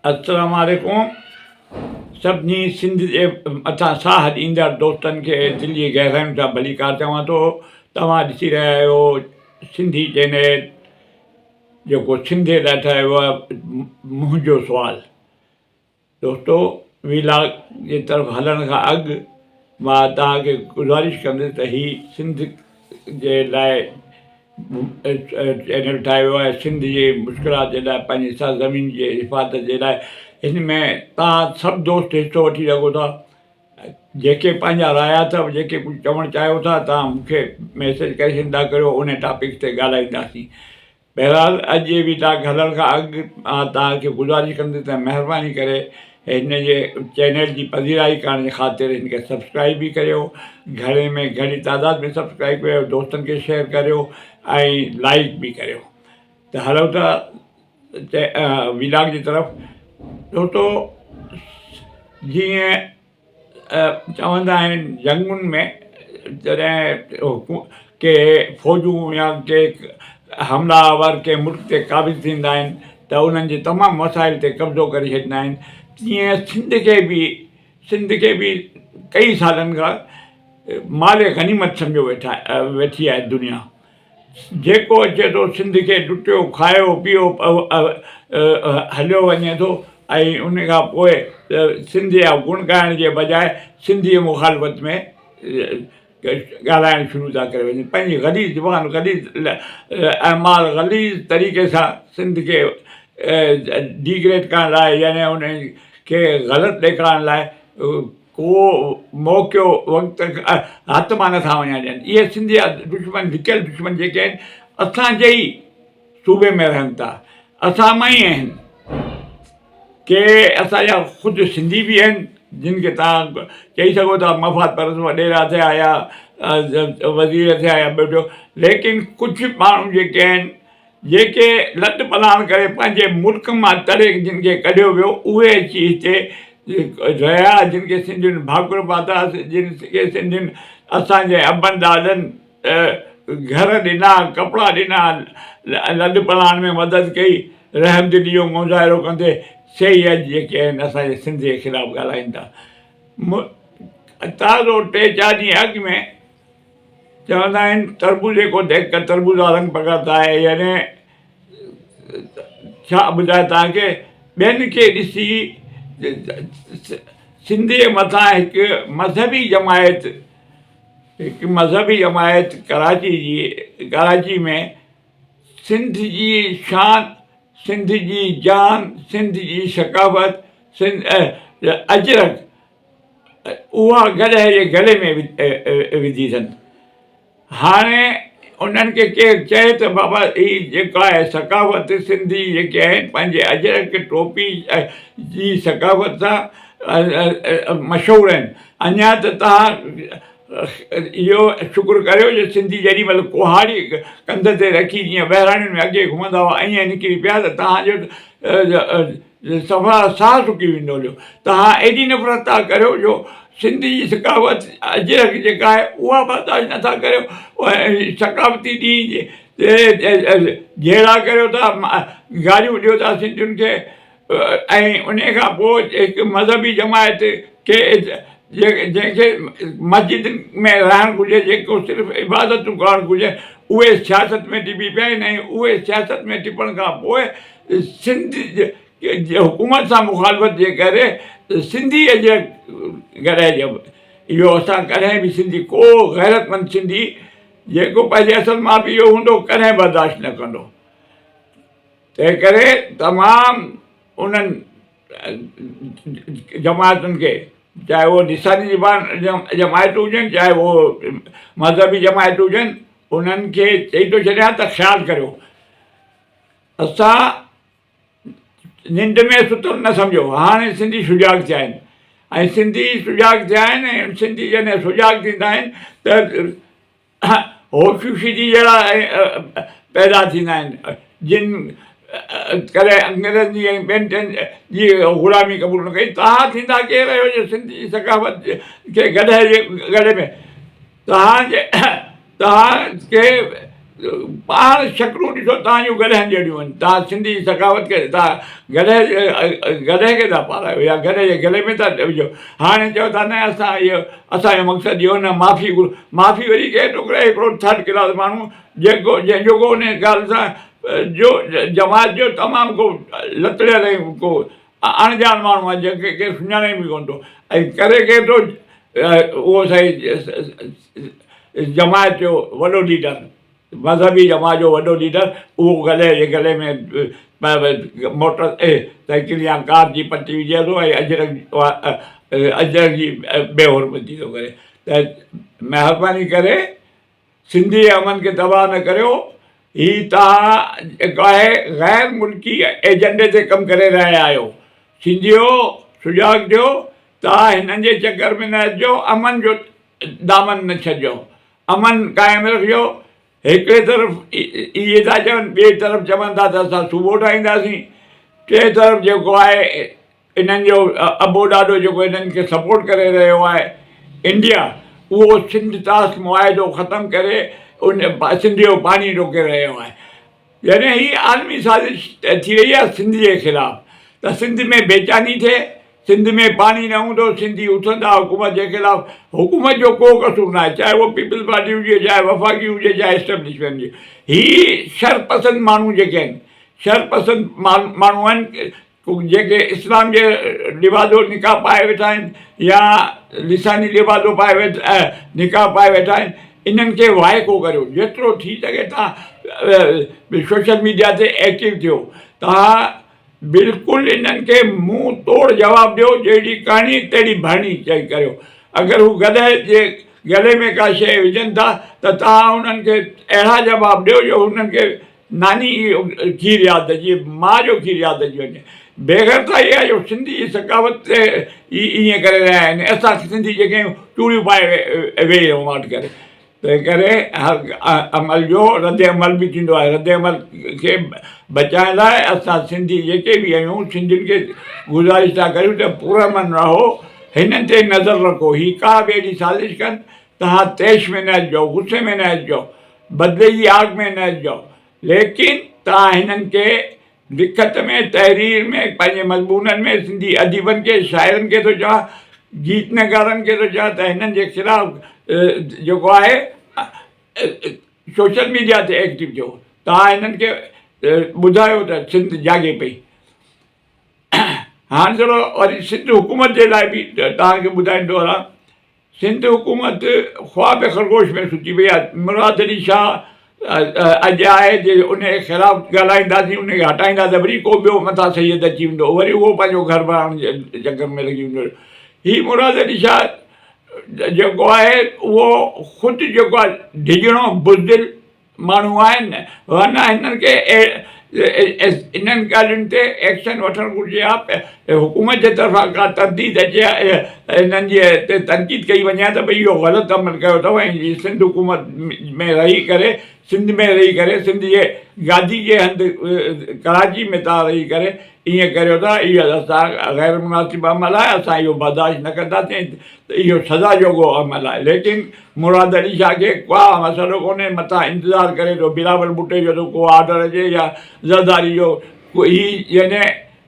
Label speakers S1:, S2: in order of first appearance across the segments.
S1: अस्सलाम वालेकुम। सभिनी सिंध जे मथां साह ॾींदड़ दोस्तनि खे दिलि जी गहराइयुनि सां भलीकार चवां थो। तव्हां ॾिसी रहिया आहियो सिंधी चैनल, जेको सिंधे लाइ ठाहियो आहे मुंहिंजो सुवालु। दोस्तो, वीलाग जे तरफ़ हलण खां अॻु मां तव्हांखे गुज़ारिश कंदुसि त हीउ सिंध जे लाइ चैनल ठाहियो आहे, सिंध जी मुश्किलात जे लाइ, पंहिंजी सरज़मीन जे हिफ़ाज़त जे लाइ। हिन में तव्हां सभु दोस्त हिसो वठी सघो था। जेके पंहिंजा राय अथव, जेके कुझु चवणु चाहियो था, तव्हां मूंखे मैसेज करे छॾींदा करियो, उन टॉपिक ते ॻाल्हाईंदासीं। बहरहाल, अॼु जे वीलाग हलण खां अॻु मां तव्हांखे गुज़ारिश कंदुसि त महिरबानी करे हिन जे चैनल जी पधिराई करण जे ख़ातिर हिन खे सब्सक्राइब बि करियो, घणे में घणी तादाद में सब्सक्राइब करियो, दोस्तनि खे शेयर करियो ऐं लाइक बि करियो। त हलो था वीलाग जी तरफ़। दोस्तो, जीअं चवंदा आहिनि जंगुनि में जॾहिं के फ़ौजूं या के हमलावर के मुल्क ते क़ाबिज़ थींदा आहिनि त उन्हनि जे तमामु वसाइल ते कब्ज़ो करे छॾींदा आहिनि। तीअं सिंध खे बि कई सालनि खां माले गनीमत सम्झो वेठी आहे दुनिया। जेको अचे थो सिंध खे लुटियो, खायो, पियो, हलियो वञे थो ऐं उन खां पोइ सिंध जा गुण ॻाइण जे बजाए सिंधीअ मुखालफ़त में ॻाल्हाइणु शुरू था करे वञनि। पंहिंजी ग़लीज़ ज़ुबान, ग़लीज़ अमाल, ग़लीज़ तरीक़े सां सिंध खे डिग्रेड करण लाइ, यानी उन खे ग़लति ॾेखारण लाइ को मौक़ो वक़्तु हथ मां नथा वञणु ॾियनि। इहे सिंध जा दुश्मन, लिकियल दुश्मन जेके आहिनि, असांजे ई सूबे में रहनि था, असां मां ई आहिनि। के असांजा ख़ुदि सिंधी बि आहिनि, जिन खे तव्हां चई सघो था मफ़ाद परस्त वॾेरा थिया या वज़ीर थिया या ॿियो, लेकिन कुझु माण्हू जेके आहिनि, जेके लट पलाण करे पंहिंजे मुल्क मां तरे जिन खे कढियो वियो, उहे अची हिते रहिया, जिन खे सिंधियुनि भाकुर पाता, जिन खे सिंधियुनि असांजे अबनि ॾाॾनि घर ॾिना, कपिड़ा ॾिना, लॾ पलाण में मदद कई, रहमदिली जो मुज़ाहिरो कंदे सही अॼु जेके आहिनि असांजे सिंध जे ख़िलाफ़ु ॻाल्हाइनि था। ताज़ो 3-4 ॾींहं अॻु में चवंदा आहिनि तरबूज़े को देख कर तरबूज़ा रंग पकड़ता है, यानी छा ॿुधाए तव्हांखे, ॿियनि खे ॾिसी सिंध जे मथां हिकु मज़हबी जमायत कराची में सिंध जी शान, सिंध जी जान, सिंध जी सकाफ़त, अजरक, उहा गॾे जे गले में विधी अथनि। हाणे उन्हनि खे केरु चए त बाबा हीअ जेका आहे सकाफ़त सिंधी जेके आहिनि, पंहिंजे अजरक टोपी जी सकाफ़त सां मशहूरु आहिनि। अञा त तव्हां इहो शुक्र करियो जो सिंधी जेॾी महिल कुहाड़ी कंध ते रखी जीअं बहिराणियुनि में अॻे घुमंदा हुआ, ईअं निकिरी पिया त तव्हांजो सफ़ा साह सुकी वेंदो हुयो। तव्हां एॾी नफ़रत था करियो जो सिंधी जी सकाफ़त अजरक जेका आहे उहा बर्दाश्त नथा करियो। सकाफ़ती ॾींहुं जहिड़ा करियो था, गारियूं ॾियो था सिंधियुनि खे, ऐं उन खां पोइ हिकु मज़हबी जमायत खे जंहिंखे मस्जिद में रहणु घुरिजे, जेको सिर्फ़ु इबादतूं करणु घुरिजे, उहे सियासत में टिपी पिया आहिनि। ऐं उहे सियासत में टिपण खां पोइ सिंध जे हुकूमत सां मुखालफ़त जे करे सिंधी अजरक ॻाल्हाइजे। इहो असां कॾहिं बि सिंधी, को गैरतमंद सिंधी जेको पंहिंजे असल माउ पीउ जो हूंदो, कॾहिं बर्दाश्त न कंदो। तंहिं करे तमामु उन्हनि जमायतुनि खे, चाहे उहो लिसानी जमायतूं हुजनि, चाहे उहो मज़हबी जमायतूं हुजनि, उन्हनि खे चई थो छॾियां त ख़्यालु करियो। असां निंड में सुतल न सम्झो, हाणे सिंधी सुजाॻ थिया आहिनि, ऐं सिंधी सुजाॻ थिया आहिनि। ऐं सिंधी जॾहिं सुजाॻ थींदा आहिनि त होशूशिजी जहिड़ा पैदा थींदा आहिनि, जिन करे अंग्रेज़ी ऐं ॿियनि टियनि जी ग़ुलामी क़बूल न कई। तव्हां थींदा केरु आहियो जो सिंधी जी सकाफ़त खे गॾे में तव्हांखे पाण शक्लूं ॾिसो तव्हां जूं गॾहनि जहिड़ियूं आहिनि। तव्हां सिंधी सखावत खे तव्हां गॾे खे था पारायो या गॾे जे गले में था विझो। हाणे चओ था न असां इहो असांजो मक़सदु इहो न माफ़ी माफ़ी वरी कंहिं टुकड़े हिकिड़ो थर्ड क्लास माण्हू जंहिंजो को उन ॻाल्हि सां जो जमात जो तमामु को लतड़ियल ऐं को अणॼाण माण्हू आहे जंहिंखे केरु सुञाणे बि कोन थो ऐं करे केर थो उहो सही जमात जो वॾो लीडर, मज़हबी जमात जो वॾो लीडर, उहो गले जे गले में मोटर साइकिल या कार जी पटी विझे थो ऐं अजरक जी बेहुरमती थो करे। त महिरबानी करे सिंधी अमन खे तबाह न करियो। हीअ तव्हां जेको आहे ग़ैर मुल्की एजेंडे ते कमु करे रहिया आहियो। सिंधियो सुजाग ॾियो, तव्हां हिननि जे चकर में न अचिजो, अमन जो दामन न छॾिजो, अमन क़ाइमु रखिजो। हिकिड़े तरफ़ इहे था चवनि, ॿिए तरफ़ चवनि था त असां सूबो ठाहींदासीं, टे तरफ़ जेको आहे इन्हनि जो अबो ॾाढो जेको इन्हनि खे सपोर्ट करे रहियो आहे इंडिया, उहो सिंध ताश मुआइदो ख़तमु करे उन सिंध जो पाणी रोके रहियो आहे। यानी हीअ आलमी साज़िश थी रही आहे सिंध जे ख़िलाफ़ु, त सिंध में बेचैनी थिए, सिंध में पाणी न हूंदो, सिंधी उथंदा हुकूमत जे ख़िलाफ़ु। हुकूमत जो को कसूर न आहे, चाहे उहो पीपल्स पार्टी हुजे, चाहे वफ़ाक़ी हुजे, चाहे एस्टेब्लिशमेंट हुजे। हीअ शरपसंद माण्हू जेके आहिनि, शरपसंद माण्हू आहिनि जेके इस्लाम जे लिबासो निकाह पाए वेठा आहिनि या लिसानी लिबासो पाए वेठा निकाह पाए वेठा आहिनि। इन्हनि खे वाइको करियो, जेतिरो थी सघे तव्हां सोशल मीडिया ते एक्टिव थियो, तव्हां बिल्कुलु इन्हनि खे मुंहुं तोड़ जवाबु ॾियो, जहिड़ी कहाणी तहिड़ी भरणी चई करियो। अगरि हू गले जे गले में का शइ विझनि था त तव्हां उन्हनि खे अहिड़ा जवाबु ॾियो जो उन्हनि खे नानी खीरु यादि अची, माउ जो खीरु यादि अची वञे। बेगर त इहा जो सिंधी सकावत ते ईअं करे रहिया आहिनि, असां सिंधी जेके आहियूं चूड़ियूं पाए वेही रहूं वाटि करे। तंहिं करे अमल जो रद्द अमल बि थींदो आहे। रद्द अमल खे बचाइण लाइ असां सिंधी जेके बि आहियूं, सिंधियुनि खे गुज़ारिश था करियूं त पुरअमन रहो, हिननि ते नज़र रखो। हीअ का बि अहिड़ी साज़िश कनि, तव्हां तैश में न अचिजो, गुस्से में न अचिजो, बदिले जी आग में न अचिजो, लेकिन तव्हां हिननि खे लिखत में, तहरीर में, पंहिंजे मज़मूननि में सिंधी अदीबनि खे, शाइरनि खे थो चवां, गीत नगारनि खे थो चवां त हिननि जे ख़िलाफ़ु जेको आहे सोशल मीडिया ते एक्टिव थियो। तव्हां हिननि खे ॿुधायो त सिंध जागे पई। हाणे चलो वरी सिंध हुकूमत जे लाइ बि तव्हांखे ॿुधाईंदो रहां। सिंध हुकूमत ख़्वाब ख़रगोश में सुची वई आहे। मुराद अली शाह अॼु आहे जे उन जे ख़िलाफ़ु ॻाल्हाईंदासीं, उनखे हटाईंदासीं, वरी को ॿियो मथां सैयद अची वेंदो, वरी उहो पंहिंजो घर बणाइण जे चकर में लॻी वेंदो। हीअ मुराद अली शाह जेको आहे उहो ख़ुदि जेको आहे ढिघणो बुज़दिल माण्हू आहिनि, वरना हिननि खे इन्हनि ॻाल्हियुनि ते एक्शन वठणु घुरिजे आहे। हुकूमत जे तरफ़ां का तब्दीद अचे, हिननि जे ते तनक़ीद कई वञे त भई इहो ग़लति अमल कयो अथव ऐं सिंध हुकूमत में रही करे, सिंध में रही करे, सिंध जे गादी जे हंधि कराची में तव्हां रही करे ईअं करियो था, इहो असां ग़ैर मुनासिब अमल आहे, असां इहो बर्दाश्त न कंदासीं, त इहो सज़ा जोॻो अमल आहे। लेकिन मुराद अली शाह खे का मसइलो कोन्हे, मथां इंतज़ारु करे थो बिलावल भुट्टे जो को ऑर्डर अचे या ज़रदारी जो हीअ यानी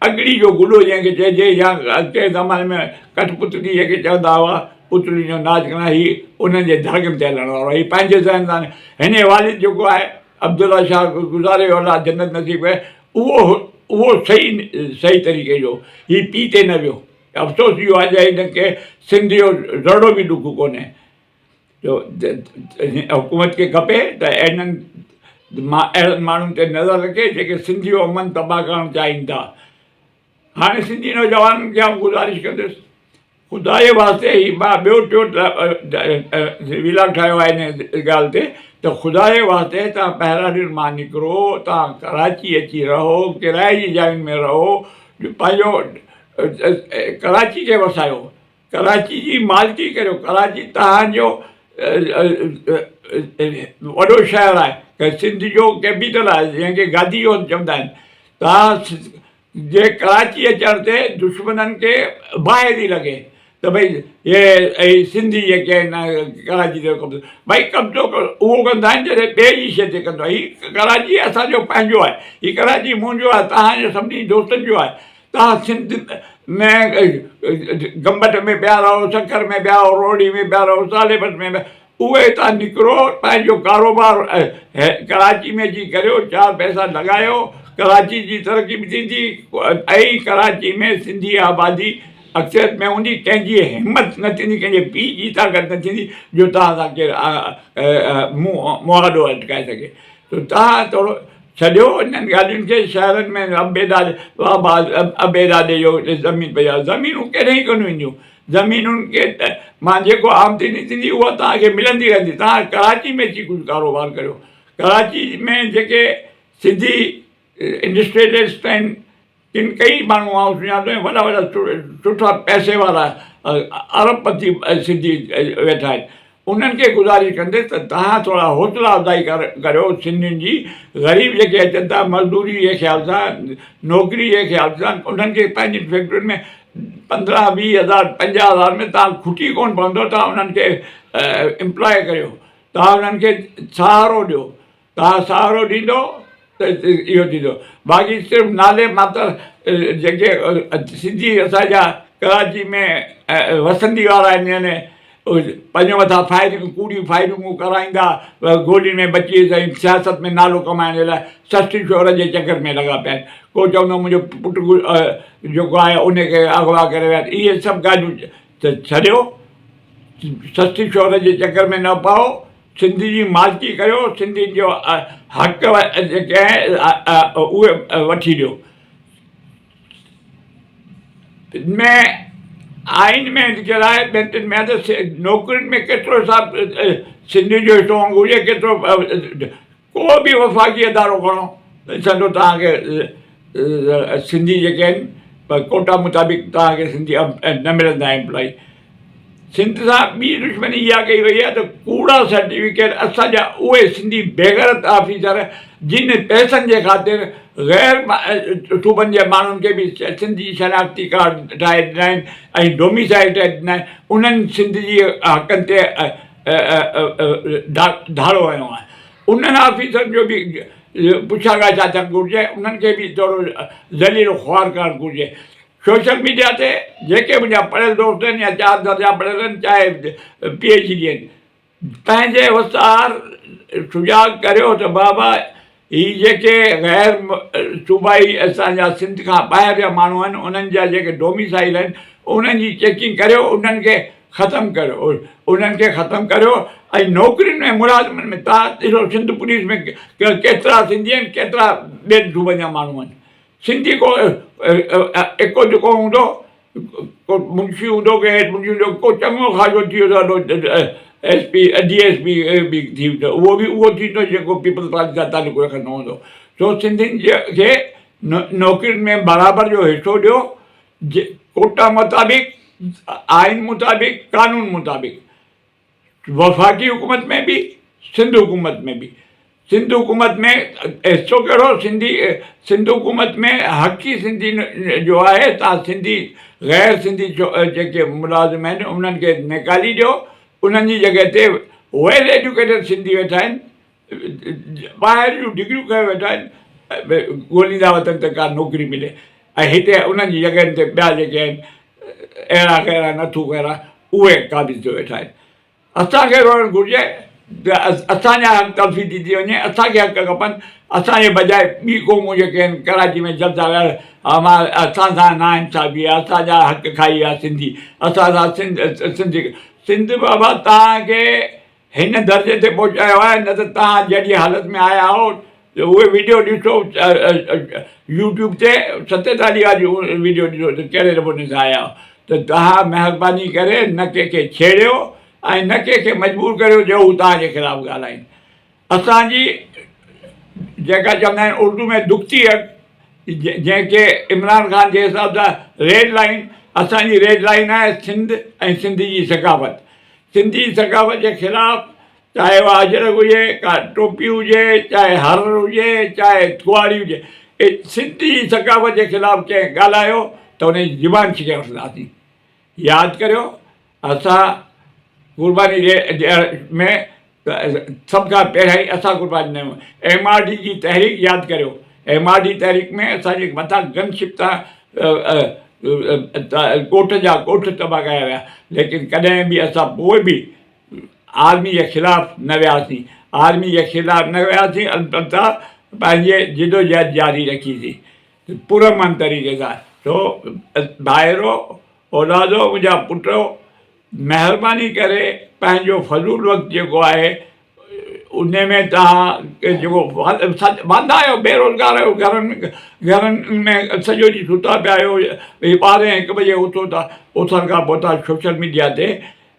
S1: अगड़ी जो गुॾो जंहिंखे चइजे, या कंहिं ज़माने में कठपुतली जेके चवंदा हुआ, पुतली जो नाच कंदा, हीअ उन्हनि जे धड़कनि ते हलण वारो, हीअ पंहिंजे ज़हन सां। हिन वालिद जेको आहे अब्दुल्ला शाह गुज़ारे अलाह जन्नत नसीब आहे, उहो सही तरीक़े जो हीअ पीउ ते न वियो। अफ़सोस इहो आहे जो हिनखे सिंध जो रड़ो बि ॾुख कोन्हे। जो हुकूमत खे खपे त अहिड़नि माण्हुनि ते नज़र रखे जेके सिंधी जो अमन तबाह करणु चाहिनि था। हाणे सिंधी नौजवाननि खे आउं गुज़ारिश कंदुसि, ख़ुदा जे वास्ते हीअ मां ॿियो टियों विलाग ठाहियो आहे हिन ॻाल्हि ते, त ख़ुदा जे वास्ते तव्हां पहिरां मां निकिरो, तव्हां कराची अची रहो, किराए जी जायुनि में रहो, पंहिंजो कराची खे वसायो, कराची जी मालिकी करियो। कराची तव्हांजो वॾो शहरु आहे, सिंध जो कैपिटल आहे, जंहिंखे गादी जो चवंदा आहिनि। तव्हां जे कराची अचण ते दुश्मननि खे बाहि थी लॻे, त त भई हे सिंधी जेके आहिनि कराची ते कब्ज़ो, भई कब्ज़ो उहो कंदा आहिनि जॾहिं ॿिए जी शइ ते कंदो आहे। हीउ कराची असांजो पंहिंजो आहे, हीउ कराची मुंहिंजो आहे, तव्हांजो सभिनी दोस्तनि जो आहे। तव्हां सिंध में गंबट में पिया रहो, सखर में पिया रहो, रोड़ी में पिया रहो, सालेबस में पिया, उहे तव्हां निकिरो, पंहिंजो कारोबार कराची में अची करियो, 4 पैसा लॻायो, कराची जी तरक़ी बि थींदी। ऐं कराची में सिंधी आबादी अक्सरियत में हूंदी, कंहिंजी हिमत न थींदी, कंहिंजे पीउ जी ताक़त न थींदी जो तव्हां सां केरु मुआदो अटकाए सघे। त तव्हां थोरो छॾियो इन्हनि ॻाल्हियुनि खे। शहरनि में अबेदा ॾे जो ज़मीन पई आहे, ज़मीनूं केॾे ई कोन ईंदियूं। ज़मीनुनि खे मां जेको आमदनी थींदी उहा तव्हांखे मिलंदी रहंदी। तव्हां कराची में अची कुझु कारोबार करियो। कराची में जेके सिंधी इंडस्ट्रियलिस्ट आहिनि, किन कई माण्हू आउं सुञाणो, वॾा वॾा सुठा पैसे वारा अरबपति सिंधी वेठा आहिनि। उन्हनि खे गुज़ारिश कंदे त तव्हां थोरा हौसला अफ़ज़ाई करियो सिंधियुनि जी। ग़रीब जेके अचनि था मज़दूरी जे ख़्याल सां, नौकिरी जे ख़्याल सां, उन्हनि खे पंहिंजी फैक्ट्रियुनि में 15-20 हज़ार 50 हज़ार में तव्हां खुटी कोन पवंदो। तव्हां उन्हनि खे एम्प्लॉय करियो, तव्हां उन्हनि खे सहारो ॾियो। तव्हां सहारो ॾींदो त इहो थींदो। बाक़ी सिर्फ़ु नाले मात्र जेके सिंधी असांजा कराची में वसंदी वारा आहिनि, यानी पंहिंजे मथां फायरिंग, कूड़ियूं फायरिंगूं कराईंदा, गोलियुनि में बची साईं, सियासत में नालो कमाइण जे लाइ सस्ती शोहरत जे चकर में लॻा पिया आहिनि। को चवंदो मुंहिंजो पुटु जेको आहे उनखे अगवा करे विया। इहे सभु ॻाल्हियूं त छॾियो, सस्ती शोहरत जे चकर में न पाओ, सिंधी जी मालिकी करियो, सिंधियुनि जो हक़ जेके आहिनि उहे वठी ॾियो। में आइन में जेके आहे ॿियनि टिनि में त नौकिरियुनि में केतिरो हिसाबु सिंधियुनि जो हिसो हुजे, केतिरो को बि वफ़ाक़ी अदारो खणो ॾिसंदो तव्हांखे सिंधी जेके आहिनि कोटा मुताबिक़ तव्हांखे सिंधी न मिलंदा एम्प्लॉई। सिंध सां ॿी दुश्मनी इहा कई वई आहे त कूड़ा सर्टिफिकेट असांजा उहे सिंधी बेग़ैरत ऑफिसर जिन पैसनि जे ख़ातिर ग़ैर सूबनि जे माण्हुनि खे बि सिंधी शनाख़्ती कार्ड ठाहे ॾिना आहिनि ऐं डोमिसाइल ठाहे ॾिना आहिनि। उन्हनि सिंध जी हक़नि ते धाड़ो वयो आहे। उन्हनि ऑफिसरनि जो बि पुछा ॻाछा थियणु घुरिजे, उन्हनि खे बि थोरो ज़लील ख़्वार करणु घुरिजे। सोशल मीडिया ते जेके मुंहिंजा पढ़ियल दोस्त आहिनि या 4 दर्जा पढ़ियल आहिनि, चाहे PhD आहिनि, पंहिंजे वसार सुजाग करियो त बाबा हीअ जेके ग़ैर सूबाई असांजा सिंध खां ॿाहिरि जा माण्हू आहिनि, उन्हनि जा जेके डोमिसाइल आहिनि, उन्हनि जी चेकिंग करियो, उन्हनि खे ख़तमु करियो, उन्हनि खे ख़तमु करियो। ऐं नौकिरियुनि में मुलाज़िमनि में तव्हां ॾिसो सिंध पुलिस में केतिरा सिंधी आहिनि, केतिरा ॿियनि सूबनि जा माण्हू आहिनि। सिंधी को इको जेको हूंदो, को मुंशी हूंदो, के हेठि मुंशी हूंदो, को चङो ख़ासो थी वियो ॾाढो SP DSP बि थी वियो, उहो थींदो जेको पीपल्स पार्टी सां तालुक़ु रखंदो हूंदो। सो सिंधियुनि खे नौकिरियुनि में बराबरि जो हिसो ॾियो, कोटा मुताबिक़, आइन मुताबिक़, कानून मुताबिक़, वफ़ाक़ी हुकूमत में बि, सिंध हुकूमत में बि। सिंध हुकूमत में हिसो कहिड़ो, सिंध हुकूमत में हक़ी सिंधी जो आहे। तव्हां सिंधी ग़ैर सिंधी जेके मुलाज़िम आहिनि उन्हनि खे निकाली ॾियो, उन्हनि जी जॻह ते वेल एजुकेटेड सिंधी वेठा आहिनि, ॿाहिरि जूं डिग्रियूं खयों वेठा आहिनि, ॻोल्हींदा वतन त का नौकिरी मिले। ऐं हिते उन्हनि जी जॻहियुनि ते ॿिया जेके आहिनि अहिड़ा कहिड़ा नथू कहिड़ा उहे क़ाबिज़ थियो वेठा आहिनि। असांखे रहणु घुरिजे त असांजा हक़ तलफ़ी थी वञे, असांखे हक़ खपनि। असांजे बजाए ॿी क़ौमूं जेके आहिनि कराची में जलसा विया, असां सां नाइंसाफ़ी आहे, असांजा हक़ खाई विया सिंधी, असां सां सिंध बाबा तव्हांखे हिन दर्जे ते पहुचायो आहे। न त तव्हां जहिड़ी हालत में आया हो, उहे वीडियो ॾिसो YouTube ते 47 जो वीडियो ॾिसो त कहिड़े नमूने सां आया हो। त तव्हां महिरबानी करे न कंहिंखे छेड़ियो ऐं न कंहिंखे मजबूर करियो जो हू तव्हांजे ख़िलाफ़ु ॻाल्हाइनि। असांजी जेका चवंदा आहिनि उर्दू में दुखती हक़, जंहिंखे इमरान ख़ान जे हिसाब सां रेड लाइन, असांजी रेड लाइन आहे सिंध ऐं सिंध जी सकाफ़त। सिंधी सकाफ़त जे ख़िलाफ़ु चाहे उहा अजरक हुजे, का टोपी हुजे, चाहे हर हुजे, चाहे कुआरी हुजे, सिंधी सकाफ़त जे ख़िलाफ़ु कंहिं ॻाल्हायो त हुनजी ज़ुबान छिके वठंदासीं। यादि करियो असां क़ुर्बानी में सभ खां पहिरियों ई असां क़ुर्बानी ॾियूं। MRD जी तहरीक यादि करियो। MRD तहरीक में असांजे मथां गनशिप तां ॻोठ जा ॻोठ तबाह कया विया, लेकिन कॾहिं बि असां पोइ बि आर्मी जे ख़िलाफ़ु न वियासीं। आर्मी जे ख़िलाफ़ु न वियासीं, अलबत्ता पंहिंजे जिदोजहद जारी रखीसीं पुरअमन तरीक़े सां। सो भाइरो औलादो, मुंहिंजा पुटो, महिरबानी करे पंहिंजो फज़ूल वक़्तु जेको आहे उन में तव्हां जेको वांदा आहियो, बेरोज़गार आहियो, घरनि में सॼो ॾींहुं सुता पिया आहियो, 12-1 बजे उथो था, उथण खां पोइ तव्हां सोशल मीडिया ते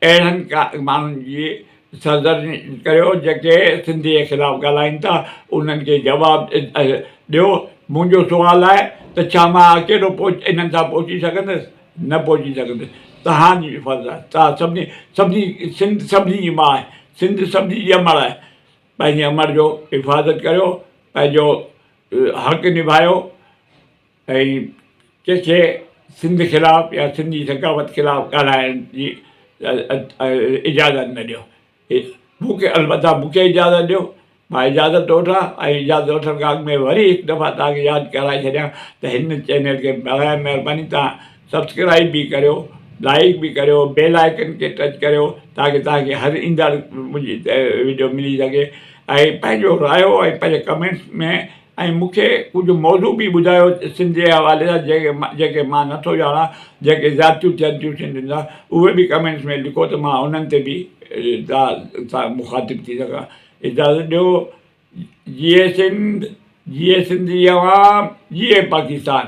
S1: अहिड़नि माण्हुनि जी सरज़रनी करियो जेके सिंधी जे ख़िलाफ़ु ॻाल्हाइनि था, उन्हनि खे जवाबु ॾियो। मुंहिंजो सुवालु आहे त छा मां अकेलो इन्हनि सां पहुची सघंदुसि? न पहुची सघंदुसि। तव्हांजी फर्ज़ु आहे, तव्हां सभिनी सिंध सभिनी जी माउ आहे, सिंध सभिनी जी अमड़ आहे। पंहिंजे अमड़ जो हिफ़ाज़त करियो, पंहिंजो हक़ु निभायो ऐं कंहिंखे सिंध ख़िलाफ़ु या सिंधी सकावत ख़िलाफ़ु ॻाल्हाइण जी इजाज़त न ॾियो। मूंखे अलबत्ता मूंखे इजाज़त ॾियो, मां इजाज़त थो वठां ऐं इजाज़त वठण खां अॻु में वरी हिकु दफ़ा तव्हांखे यादि कराए छॾियां त हिन चैनल खे बराए महिरबानी तव्हां सब्सक्राइब बि करियो, लाइक बि करियो, बेल आइकन खे टच करियो ताकी तव्हांखे हर ईंदड़ मुंहिंजी वीडियो मिली सघे। ऐं पंहिंजो रायो ऐं पंहिंजे कमेंट्स में ऐं मूंखे कुझु मौज़ू बि ॿुधायो सिंध जे हवाले सां जेके मां नथो ॼाणा, जेके ज़ातियूं थियनि थियूं सिंधियुनि सां, उहे बि कमेंट्स में लिखो त मां उन्हनि ते बि सां मुखातिब थी सघां। इजाज़त ॾियो। जिए सिंध, जिए सिंधी अवाम, जिए पाकिस्तान।